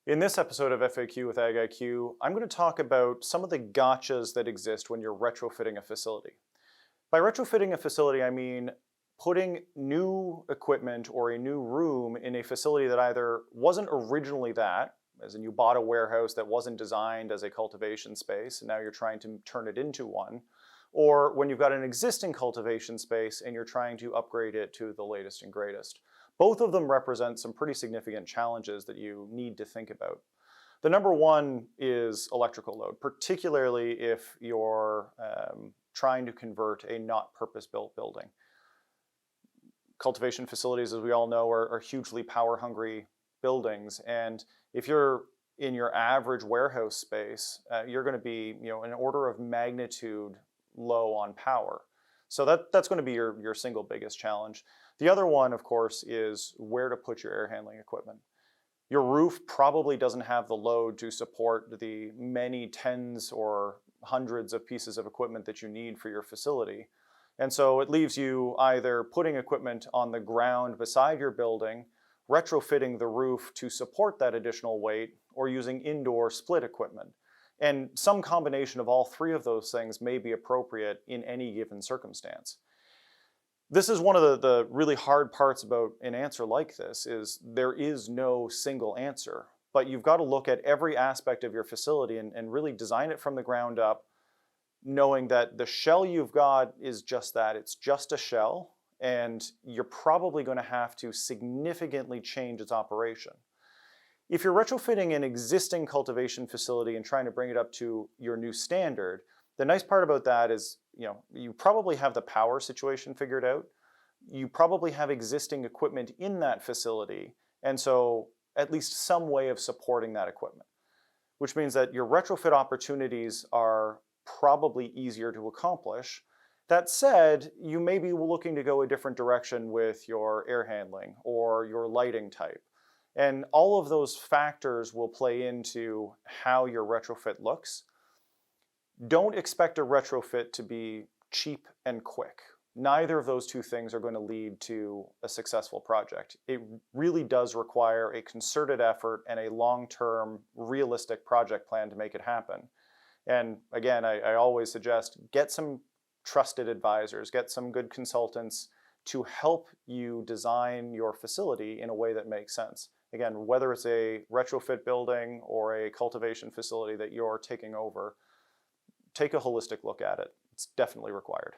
In this episode of FAQ with AGIQ, I'm going to talk about some of the gotchas that exist when you're retrofitting a facility. By retrofitting a facility, I mean putting new equipment or a new room in a facility that either wasn't originally that, as in you bought a warehouse that wasn't designed as a cultivation space, and now you're trying to turn it into one, or when you've got an existing cultivation space and you're trying to upgrade it to the latest and greatest. Both of them represent some pretty significant challenges that you need to think about. The number one is electrical load, particularly if you're trying to convert a not purpose-built building. Cultivation facilities, as we all know, are hugely power-hungry buildings, and if you're in your average warehouse space, you're going to be, an order of magnitude low on power. So that's going to be your single biggest challenge. The other one, of course, is where to put your air handling equipment. Your roof probably doesn't have the load to support the many tens or hundreds of pieces of equipment that you need for your facility. And so it leaves you either putting equipment on the ground beside your building, retrofitting the roof to support that additional weight, or using indoor split equipment. And some combination of all three of those things may be appropriate in any given circumstance. This is one of the really hard parts about an answer like this, is there is no single answer, but you've got to look at every aspect of your facility and really design it from the ground up, knowing that the shell you've got is just that. It's just a shell, and you're probably going to have to significantly change its operation. If you're retrofitting an existing cultivation facility and trying to bring it up to your new standard, the nice part about that is, you probably have the power situation figured out. You probably have existing equipment in that facility, and so at least some way of supporting that equipment, which means that your retrofit opportunities are probably easier to accomplish. That said, you may be looking to go a different direction with your air handling or your lighting type. And all of those factors will play into how your retrofit looks. Don't expect a retrofit to be cheap and quick. Neither of those two things are going to lead to a successful project. It really does require a concerted effort and a long-term, realistic project plan to make it happen. And again, I always suggest get some trusted advisors, get some good consultants to help you design your facility in a way that makes sense. Again, whether it's a retrofit building or a cultivation facility that you're taking over, take a holistic look at it. It's definitely required.